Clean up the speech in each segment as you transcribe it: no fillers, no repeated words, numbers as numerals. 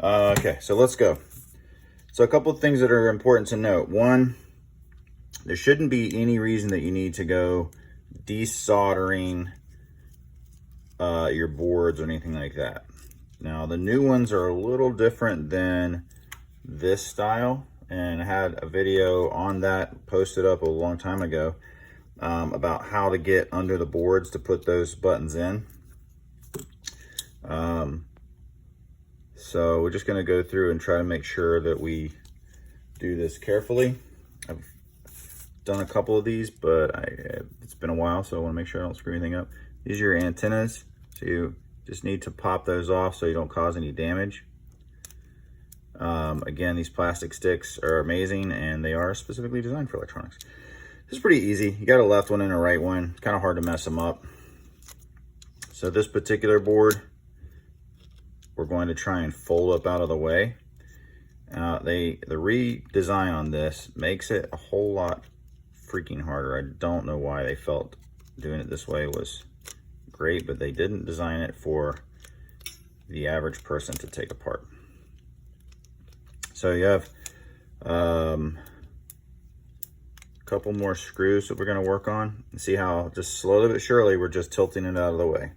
Okay, so let's go. So a couple of things that are important to note. One, there shouldn't be any reason that you need to go desoldering your boards or anything like that. Now, the new ones are a little different than this style, and I had a video on that posted up a long time ago about how to get under the boards to put those buttons in. So we're just going to go through and try to make sure that we do this carefully. I've done a couple of these, but it's been a while, so I want to make sure I don't screw anything up. These are your antennas, so you just need to pop those off so you don't cause any damage. Again, these plastic sticks are amazing, and they are specifically designed for electronics. This is pretty easy. You got a left one and a right one. It's kind of hard to mess them up. So this particular board, we're going to try and fold up out of the way. The redesign on this makes it a whole lot freaking harder. I don't know why they felt doing it this way was great, but they didn't design it for the average person to take apart. So you have a couple more screws that we're going to work on. See how just slowly but surely we're just tilting it out of the way.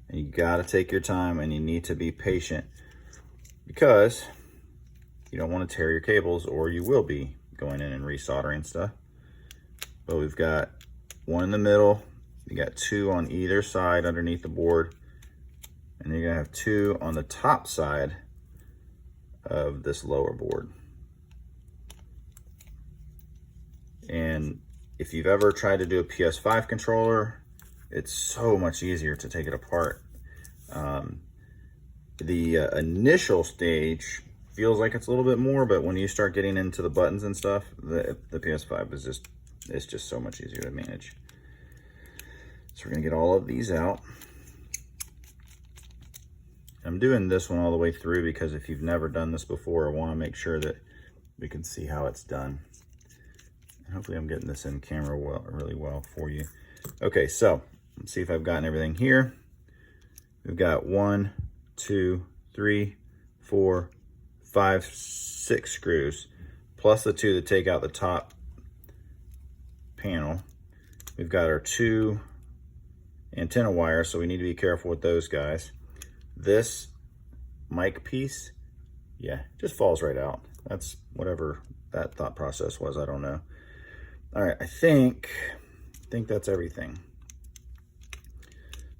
And you got to take your time, and you need to be patient, because you don't want to tear your cables, or you will be going in and resoldering stuff. But we've got one in the middle, you got two on either side underneath the board, and you're gonna have two on the top side of this lower board. And if you've ever tried to do a PS5 controller, it's so much easier to take it apart. The initial stage feels like it's a little bit more, but when you start getting into the buttons and stuff, the PS5 is just so much easier to manage. So we're gonna get all of these out. I'm doing this one all the way through because if you've never done this before, I want to make sure that we can see how it's done. And hopefully I'm getting this in camera really well for you. Okay, so let's see if I've gotten everything here. We've got 1, 2, 3, 4, 5, 6 screws, plus the 2 that take out the top panel. We've got our 2 antenna wires, so we need to be careful with those guys. This mic piece, yeah, just falls right out. That's whatever that thought process was, I don't know. All right, I think that's everything.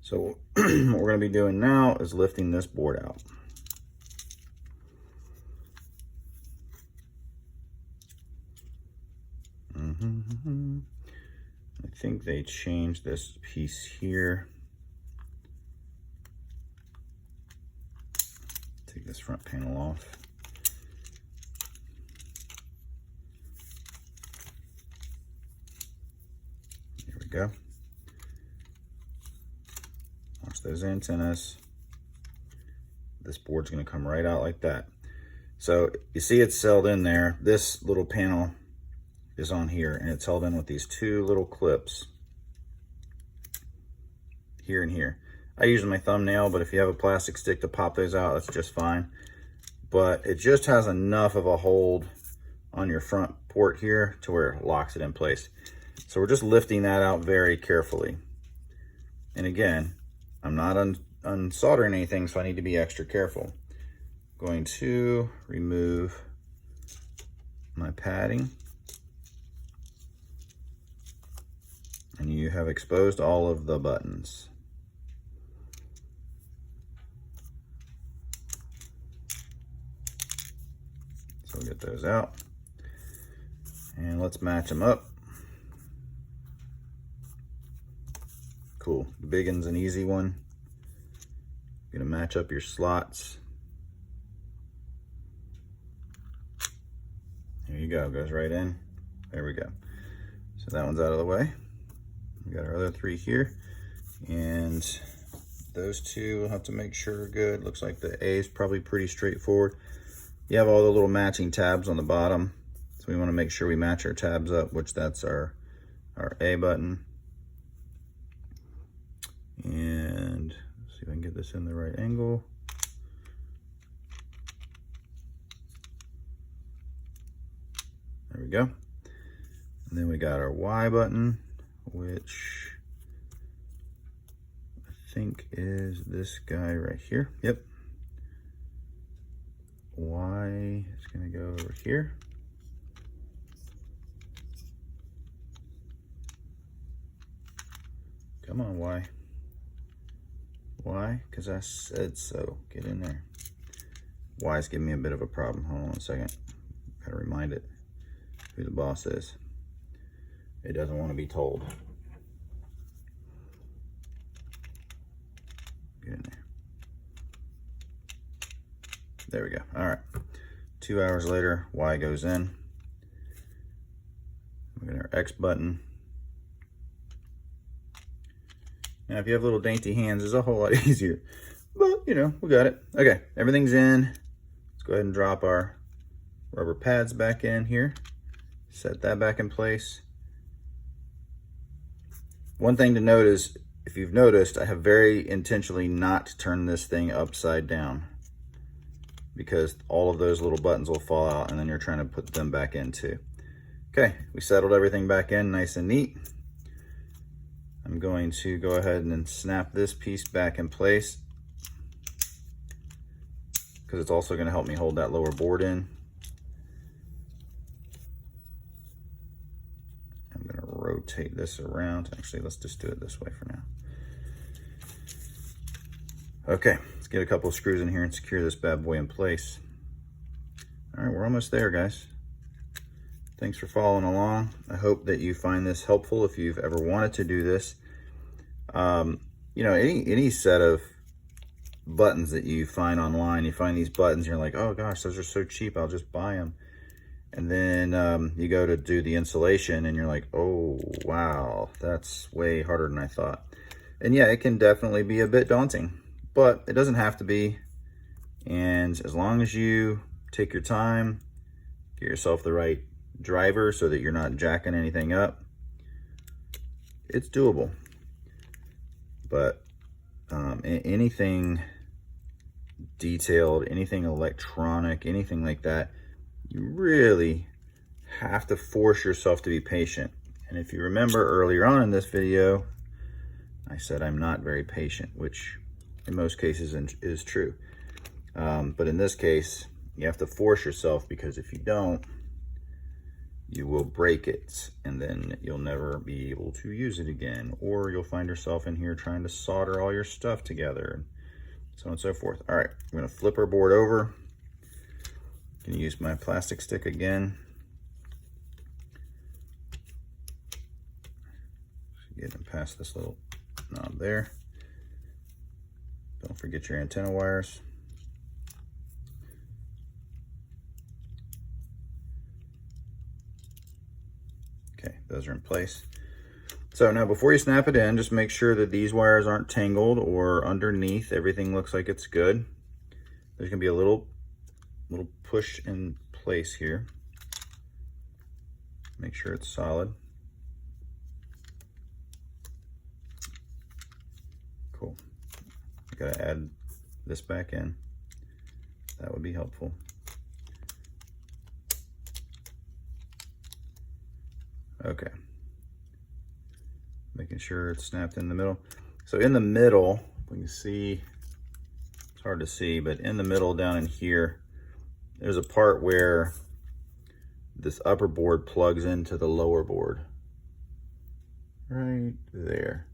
So what we're gonna be doing now is lifting this board out. I think they changed this piece here. Take this front panel off. Here we go. Watch those antennas. This board's gonna come right out like that. So you see it's held in there. This little panel is on here, and it's held in with these 2 little clips here and here. I use my thumbnail, but if you have a plastic stick to pop those out, that's just fine. But it just has enough of a hold on your front port here to where it locks it in place. So we're just lifting that out very carefully. And again, I'm not unsoldering anything, so I need to be extra careful. I'm going to remove my padding. And you have exposed all of the buttons. So we'll get those out. And let's match them up. Cool. The big one's an easy one. You're gonna match up your slots. Here you go, goes right in. There we go. So that one's out of the way. We got our other 3 here, and those 2 we'll have to make sure are good. Looks like the A is probably pretty straightforward. You have all the little matching tabs on the bottom, so we want to make sure we match our tabs up, which that's our A button. And let's see if I can get this in the right angle. go. And then we got our Y button, which I think is this guy right here. Yep. Y is going to go over here. Come on, Y. Why? Because I said so. Get in there. Y is giving me a bit of a problem. Hold on one second. Gotta remind it who the boss is. It doesn't want to be told. Get in there. There we go. All right. 2 hours later, Y goes in. We got our X button. Now, if you have little dainty hands, it's a whole lot easier. But, you know, we got it. Okay, everything's in. Let's go ahead and drop our rubber pads back in here. Set that back in place. One thing to note is, if you've noticed, I have very intentionally not turned this thing upside down, because all of those little buttons will fall out and then you're trying to put them back in too. Okay, we settled everything back in nice and neat. I'm going to go ahead and then snap this piece back in place, because it's also going to help me hold that lower board in. I'm going to rotate this around. Actually, let's just do it this way for now. Okay, let's get a couple of screws in here and secure this bad boy in place. All right, we're almost there, guys. Thanks for following along. I hope that you find this helpful if you've ever wanted to do this. You know, any set of buttons that you find online, you find these buttons, you're like, oh gosh, those are so cheap, I'll just buy them. And then you go to do the installation and you're like, oh wow, that's way harder than I thought. And yeah, it can definitely be a bit daunting, but it doesn't have to be. And as long as you take your time, get yourself the right driver so that you're not jacking anything up, it's doable. But anything detailed, anything electronic, anything like that, you really have to force yourself to be patient. And if you remember earlier on in this video, I said I'm not very patient, which in most cases is true. But in this case, you have to force yourself, because if you don't, you will break it, and then you'll never be able to use it again, or you'll find yourself in here trying to solder all your stuff together, and so on and so forth. All right, I'm going to flip our board over. I'm going to use my plastic stick again. Getting past this little knob there. Don't forget your antenna wires. Okay, those are in place. So now before you snap it in, just make sure that these wires aren't tangled or underneath. Everything looks like it's good. There's gonna be a little push in place here. Make sure it's solid. Cool. I gotta add this back in. That would be helpful. Okay. Making sure it's snapped in the middle. So in the middle, we can see, it's hard to see, but in the middle down in here, there's a part where this upper board plugs into the lower board. Right there.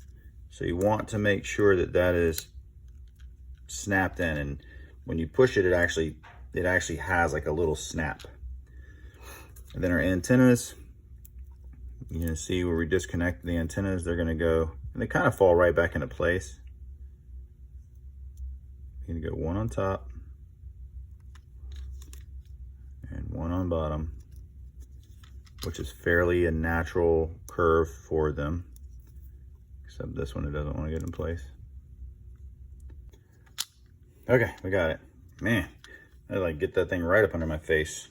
So you want to make sure that that is snapped in, and when you push it, it actually has like a little snap. And then our antennas, you're gonna see where we disconnect the antennas, they're gonna go, and they kind of fall right back into place. You're gonna go one on top and one on bottom, which is fairly a natural curve for them, except this one, it doesn't want to get in place. Okay, we got it. Man, I like get that thing right up under my face.